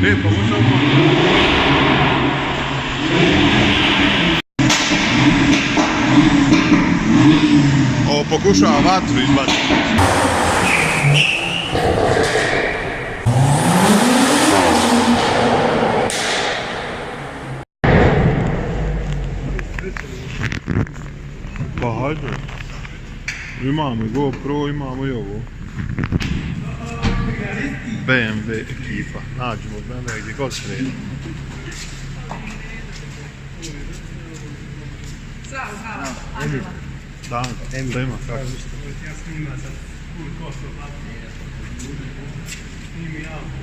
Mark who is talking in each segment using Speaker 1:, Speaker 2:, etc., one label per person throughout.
Speaker 1: Pa možda ovo... Ovo pokušava vatru izbaciti. Pa hajde. Imamo i GoPro, imamo i ovo. BMW ekipa. Nađemo BMW gdje god sredi. Da, Ema, kako?
Speaker 2: Ja snima sad full Kosovo. Snimi auto.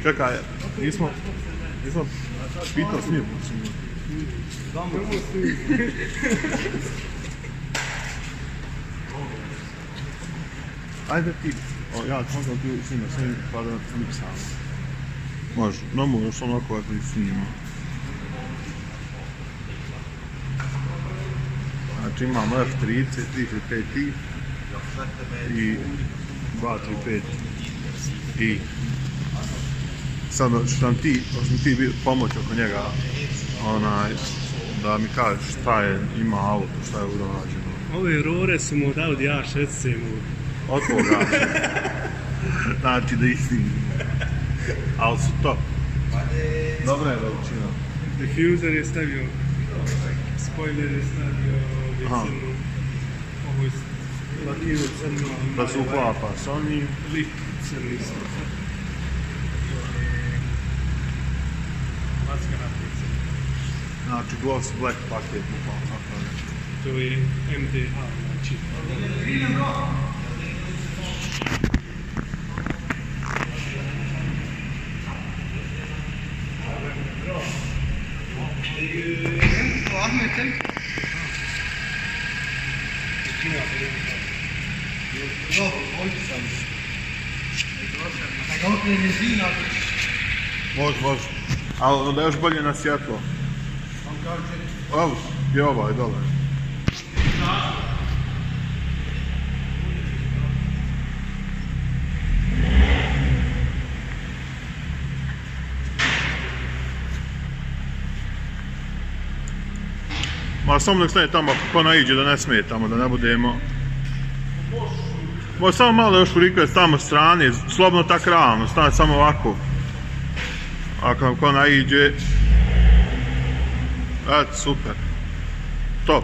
Speaker 1: Čekaj, nismo pitao smijem. Ajde ti, ja možda ti snima svim pa da mi sam. Može, no možeš onako ako ti snima. Znači imamo F30, 335i i 235 i sad ću nam ti pomoći oko njega da mi kažeš šta je, ima auto, šta je urađeno.
Speaker 2: Ove rore su mu od Audi A6 mu.
Speaker 1: Od koga? Znači da istini. Ali su top. Dobra je veličina.
Speaker 2: Diffuser je stavio, spoiler je stavio, crnu, ovo je lakiru crnu.
Speaker 1: Da se uklapa s onim.
Speaker 2: Lift crni isto. Maska napica.
Speaker 1: Znači gloss black paket.
Speaker 2: To je MDH, znači. Može. Ali onda još bolje na svjetlo. Ovo je ovaj dole. Ma samo nek stane tamo ko naiđe da ne smetamo, da ne budemo... Može samo malo još urikati tamo strane, slobodno tak ravno, stane samo ovako. Ako ko naiđe... Eto, super. Top.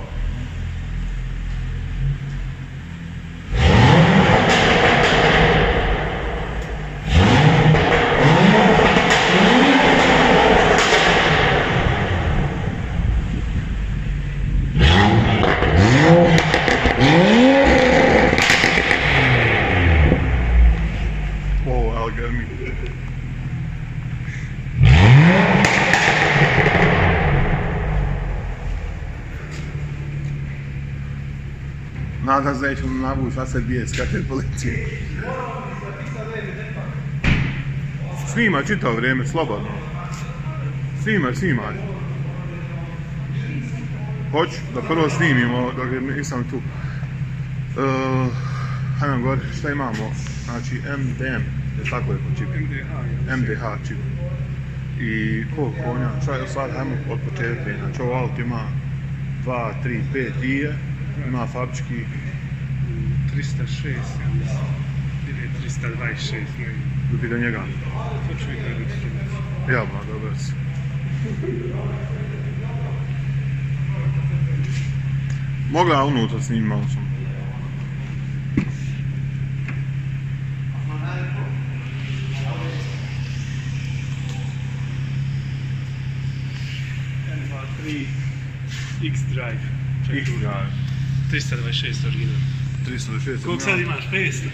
Speaker 2: Nadam se da ćemo navući vas bije skate policije. Snima čitavo vrijeme, slobodno. Snimaj. Hoću da prvo snimimo dok nisam tu. Hajde nam govori šta imamo. Znači MDM, je tako je po čipu? MDH čip. I koliko konja? Sad hajmo od početka. Znači ovo auto ima 2, 3, 5 dije. Ima fabrički 306, ja mislim. Ili 326, ne.
Speaker 1: Ljubi do njega.
Speaker 2: To ću vidjeti registrovat.
Speaker 1: Javno, dobro si. Mogla unutra snimao sam.
Speaker 2: N23 X-Drive.
Speaker 1: X-Drive.
Speaker 2: 326 original.
Speaker 1: 326.
Speaker 2: Koliko sad imaš? 500?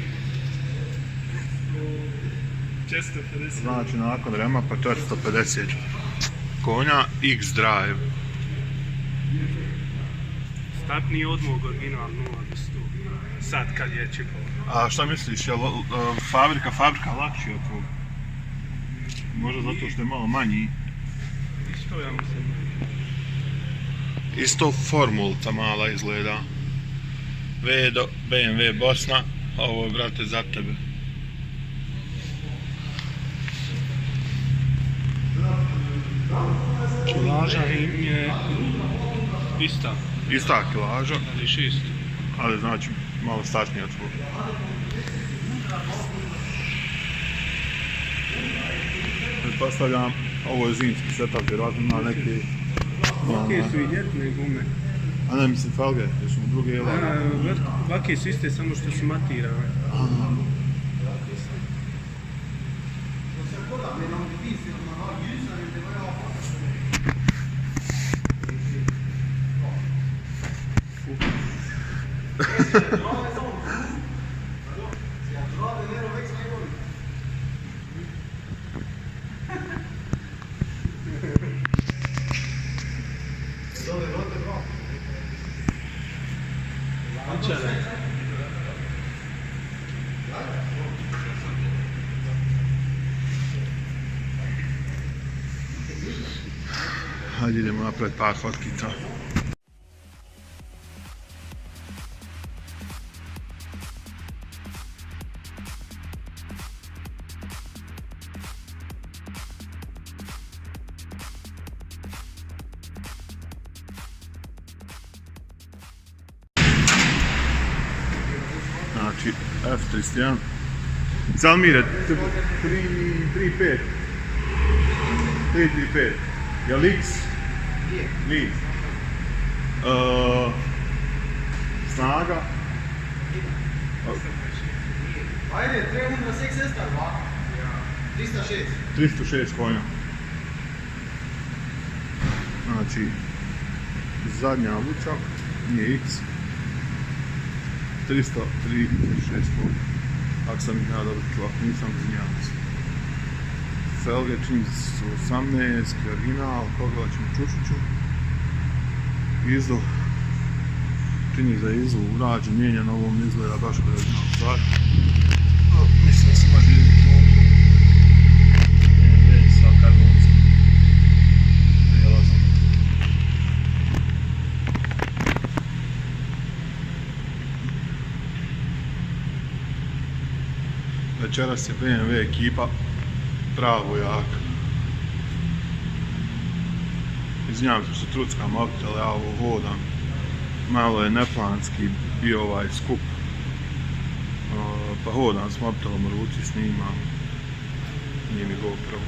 Speaker 2: 450.
Speaker 1: Znači nakon rema pa 450 konja X-Drive.
Speaker 2: Startni odmog original 0 do 100. Sad kad je čipao.
Speaker 1: A šta misliš, je fabrika lakši od tvojeg? Možda zato što je malo manji.
Speaker 2: Isto ja mislim.
Speaker 1: Isto formulca mala izgleda. Vedo, BMW Bosna, ovo je brate za tebe.
Speaker 3: Kilaža im je ista,
Speaker 2: Ista kilaža,
Speaker 3: ali 6.
Speaker 2: ali znači malo stačnije od svog. Pretpostavljam, ovo je zimski setup, vjerojatno ima neke...
Speaker 3: Vake su i ljetne gume.
Speaker 2: A ne, mislim felge, jer su mu druge jelane.
Speaker 3: Vake su iste, samo što su matirane.
Speaker 2: Hajde idemo napraviti par fotkica. Znači, F31. Zalmire, 335. 335. Je li X? Nije. Snaga?
Speaker 4: Ajde, 306 hestar, va? 306.
Speaker 2: 306 konja. Znači, zadnja vuča, nije X. 306 konja. Ako sam ih ja dobro čuo, nisam izvinjavam se. Felge čini su 18, original, pogledat ćemo čušuću. Izdo, čini za izdu urađen, mijenjan, ovo mi izgleda baš kao original stvar. Mislim da se može vidjeti ovo. BMW sa karbonskim prijelazom. Večeras je BMW ekipa pravo jaka. Izvinjavam se što truckam mobitel, ja ovo hodam. Malo je neplanski bio ovaj skup. Pa hodam s mobitelom u ruci, snimam. Nije mi GoPro.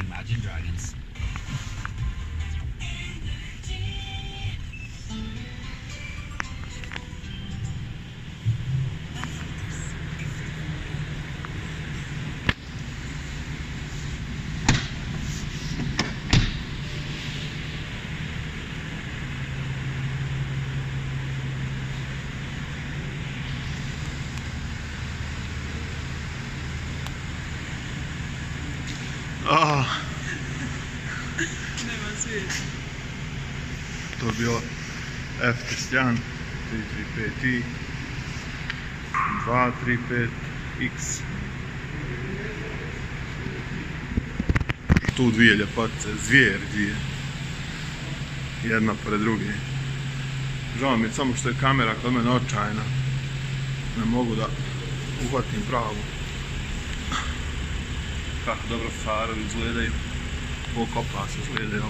Speaker 5: Imagine Dragons.
Speaker 2: To je bilo F31 335i 235X. Tu dvije ljepotice, zvijer dvije. Jedna pored druge. Žao mi je samo što je kamera kod mene očajna. Ne mogu da uhvatim pravu. Kako dobro farovi izgledaju. Koliko opasno izgledaju.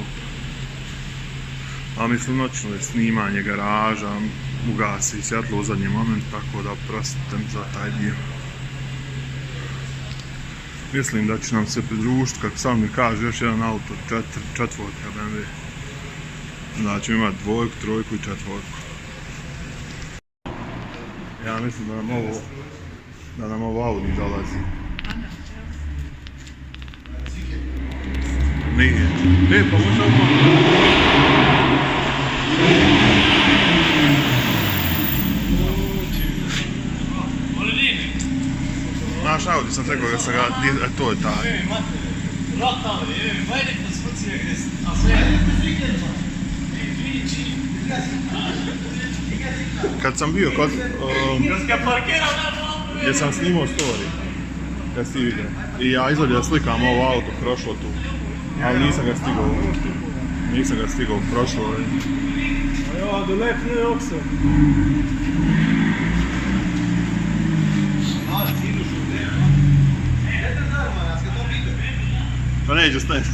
Speaker 2: A mislim noćno je snimanje garaža, ugasi svjetlo u zadnji moment, tako da oprostite mi za taj dio. Mislim da će nam se pridružiti, kako sam mi kaže, još jedan auto, četvorka BMW. Znači imati dvojku, trojku i četvorku. Ja mislim da nam ovo Audi dolazi. Nije. Pa možda ovo... Naš Audi sam rekao da sam ga... To je taj. Kad sam bio kod... gdje sam snimao story, kad si ti vidio. I ja izvadio slikam ovo auto, prošlo tu. Ali nisam ga stigao, prošlo je.
Speaker 3: Ja, du lät nu också.
Speaker 4: Ja, sidoskjul. Detta där man, jag ska ta bilder.
Speaker 2: Pa neće snajti.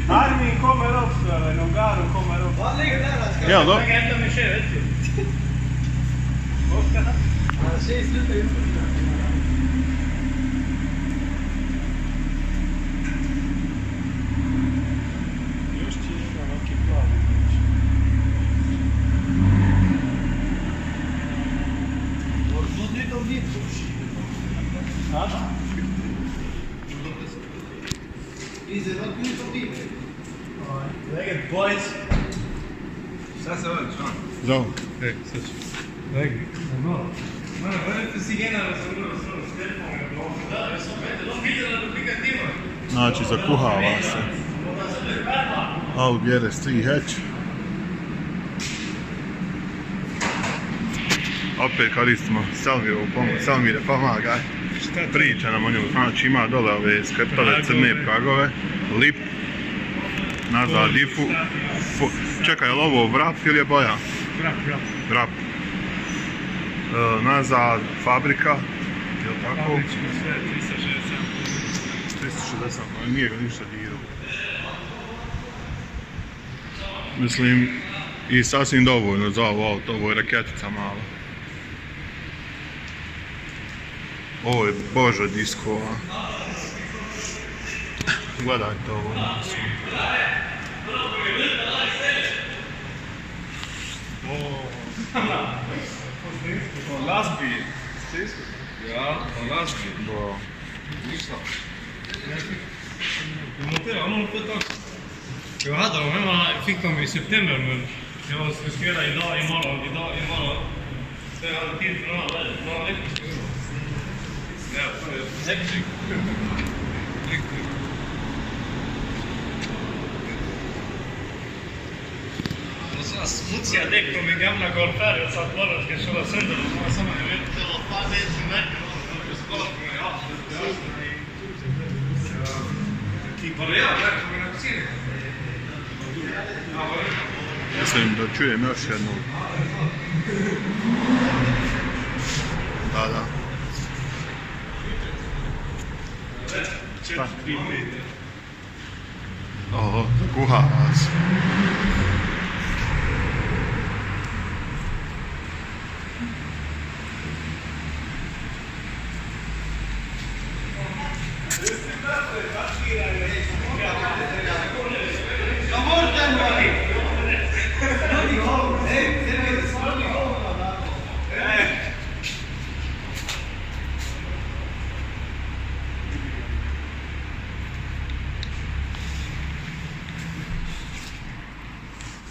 Speaker 3: Armin kommer också, eller Nogaro kommer också.
Speaker 4: Han ligger där, han ska...
Speaker 2: Ja, då.
Speaker 3: Jag kan hämta min tjej, vet du.
Speaker 4: Hans tjej slutar ju.
Speaker 3: Još ti ima neki plavi.
Speaker 4: Тут не там вид вообще. Iza, not не там вид.
Speaker 3: Läget boys.
Speaker 4: Sad se već, on.
Speaker 2: Zdravo.
Speaker 3: Ej, sad ću. Läget. Mano, vedete cigenara sam bilo s telefonom. Da, ja sam vidjela duplikativa.
Speaker 2: Znači, zakuhava se. Audi RS3 hatch. Opet koristimo Selmirovu pomoć. Selmire, pomagaj. Priča nam o njemu. Znači, ima dole ove skrtove, crne pragove, lip, nazad difu. Čekaj, je li ovo vrap ili je boja? Vrap. Nazad fabrika, je li tako?
Speaker 3: Fabrički sve,
Speaker 2: 360, ali nije ga ništa dirao. Mislim, i sasvim dovoljno za ovo auto, ovo je raketica mala. Ovo je boža diskova. Gledajte ovo.
Speaker 3: Lastbil. Ja, lastbil.
Speaker 2: Bo.
Speaker 3: Monterade på ett tag. Jag hade dem hemma, fick dem i september, men jag ska spela idag, imorgon. Så jag hade tid för några veckor. Ja, hektik. Och så smutsiga däck på min gamla Golf R. Jag satt bara och ska köra sönder dem. Jag vet inte vad fan det är som märker dem. Jag ska skala på mig. Ja, vad det är, verkar man inte se det.
Speaker 2: Mislim da čujem još jednu. Da.
Speaker 3: 4-5 meter.
Speaker 2: Oho, kuhavac.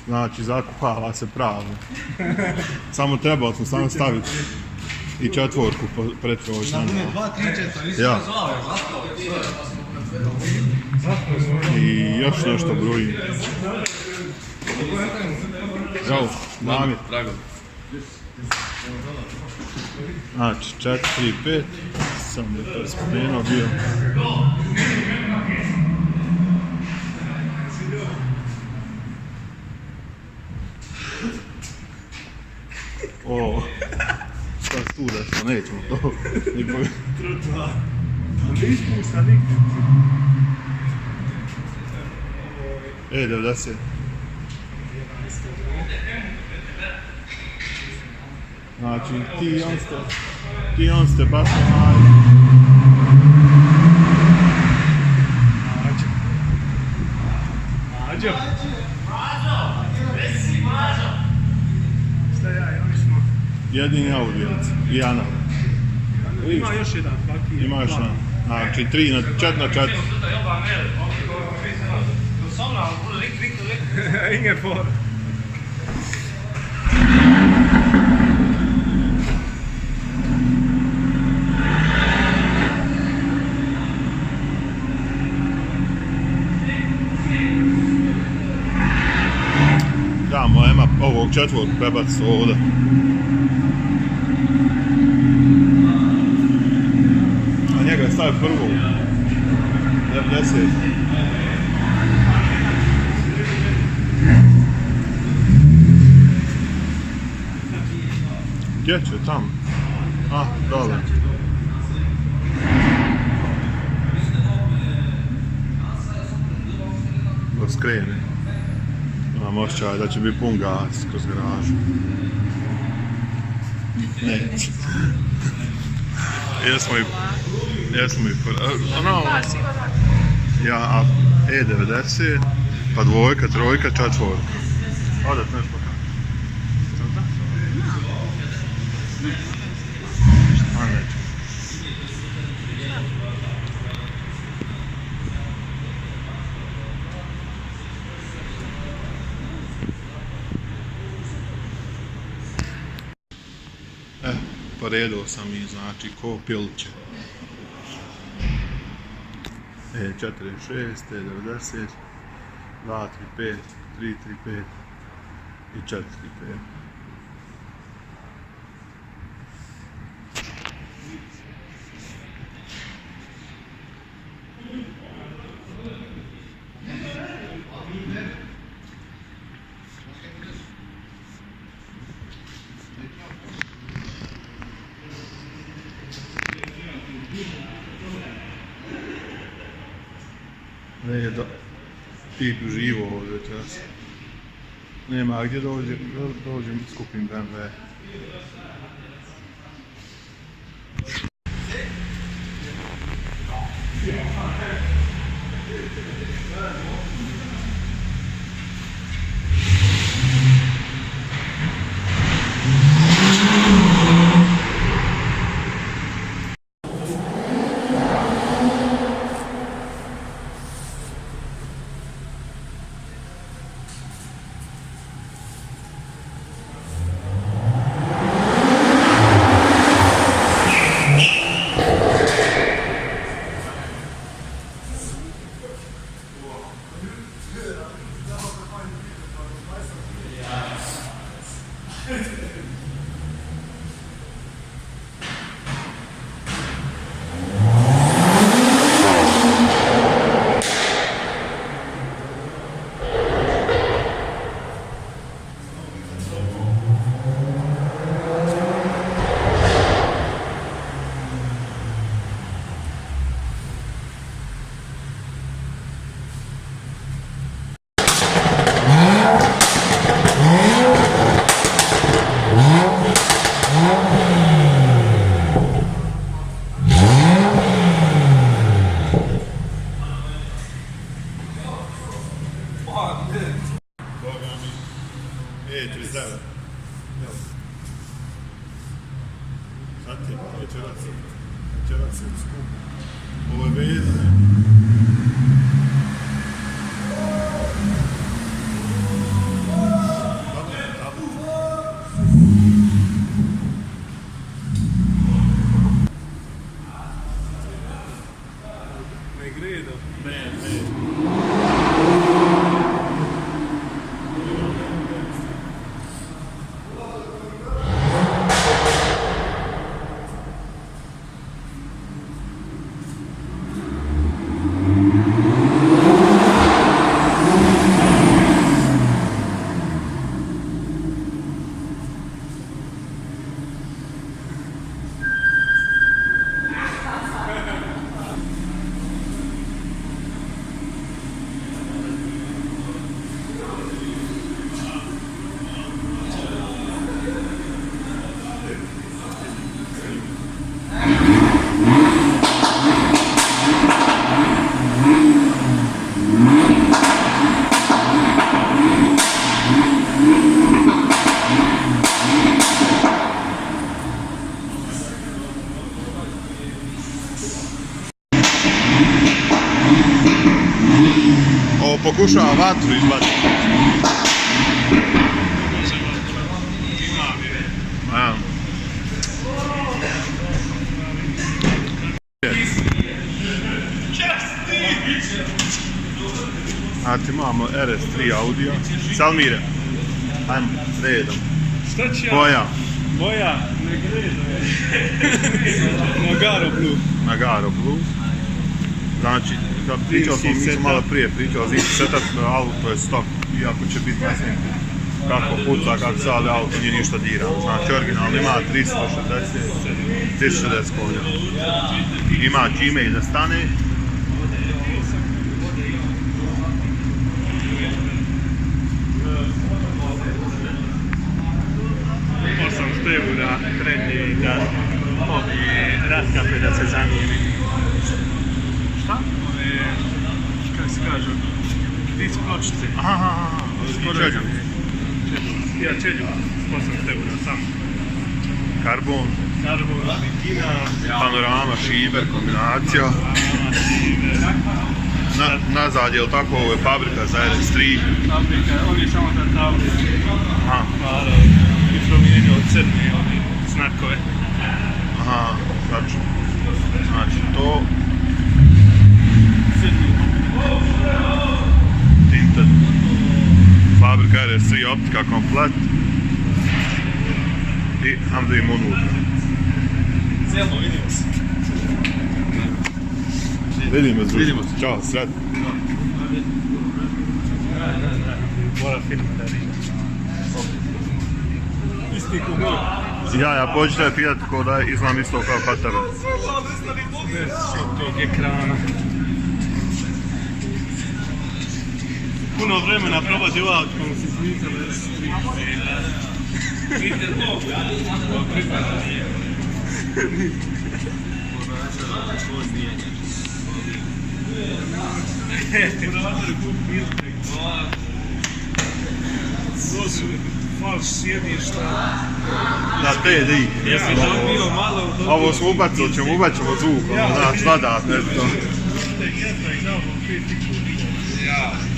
Speaker 2: Znači, zakuhava se pravo. Samo trebalo smo samo staviti i četvorku pretproći.
Speaker 4: Na bune 2, 3, 4, nisi
Speaker 2: Ja.
Speaker 4: me zvao,
Speaker 2: I još nešto broji. Zdravo, Damir. Znači, 4, 3, 5. Sam da to spomenuo bio. O, sad tu da što nećemo to. E, 90. Znači, ti on ste baš onaj...
Speaker 3: Mađo! Šta ja, i oni smo...
Speaker 2: Jedini Audijac i Ana.
Speaker 3: Ima još jedan, svaki.
Speaker 2: Ima još jedan. Znači, 4 na 4.
Speaker 3: Ingen fara.
Speaker 2: Damo, Ema ovog četvorku prebaci ovdje. A njega stavi prvo. 90. Gdje će tamo? A, dole. Da skrene. Imam osjećaj da će biti pun gas kroz garažu. Neće. Jesmo i ono, ja E90, pa dvojka, trojka, četvorka. Odat nešto kako. A neće. Poredio sam i znači ko pilće. E46, E90, 235, 335 i 435. Ne je da tip živo ovdje večeras. Nema gdje dođem skupim BMW. E39. Znate, večeras je skup. Ovo je vezano.
Speaker 3: Ne gledam.
Speaker 2: Ne. Ovo pokušava vatru izbaciti. A ti imamo RS3 audio. Salmire. Ajmo, redom.
Speaker 3: Šta će ja?
Speaker 2: Boja.
Speaker 3: Boja, ne Nagaro Blue.
Speaker 2: Nagaro Blue. Znači, kad pričao sam, mi sam malo prije pričao, zim setup auto je stok, iako će biti na snimku kako puca, kako se, ali auto nije ništa dirano. Znači, original ima 360 konja. Ima čime i da stane.
Speaker 3: Osam €100 prednji da ovi raskape da se zamijeni. Šta? Kako se kažu? Disk pločice.
Speaker 2: Aha, čeđu.
Speaker 3: Ja čeđu, 8 € sam.
Speaker 2: Karbon,
Speaker 3: Karbon, Argentina,
Speaker 2: panorama, šiber, kombinacija. Nazad je li tako, ovo je fabrika za RS3.
Speaker 3: fabrika, on je samo da tavlje.
Speaker 2: Aha,
Speaker 3: Paro i promijenio od crne, ovi znakove.
Speaker 2: aha, tačno. Znači to, tinted, fabrika RS3, optika komplet. I ajmo da imamo unutra.
Speaker 3: Zelno, vidimo se.
Speaker 2: Vidimo se. Ćao, sretno.
Speaker 3: Mora film da vidim. Isti ko moj.
Speaker 2: Ja počite pitati ko da izgledam isto kao kod tebe.
Speaker 3: Bez tog ekrana. Puno vremena probati u auto, kako se smisali RS3. Falš sjedišta.
Speaker 2: Da, TDI.
Speaker 3: Jesi dobio malo...
Speaker 2: Ovo smo ubacili, ćemo zvuk, znači, dodat, nešto.
Speaker 3: Jedna i na ovom 5,5.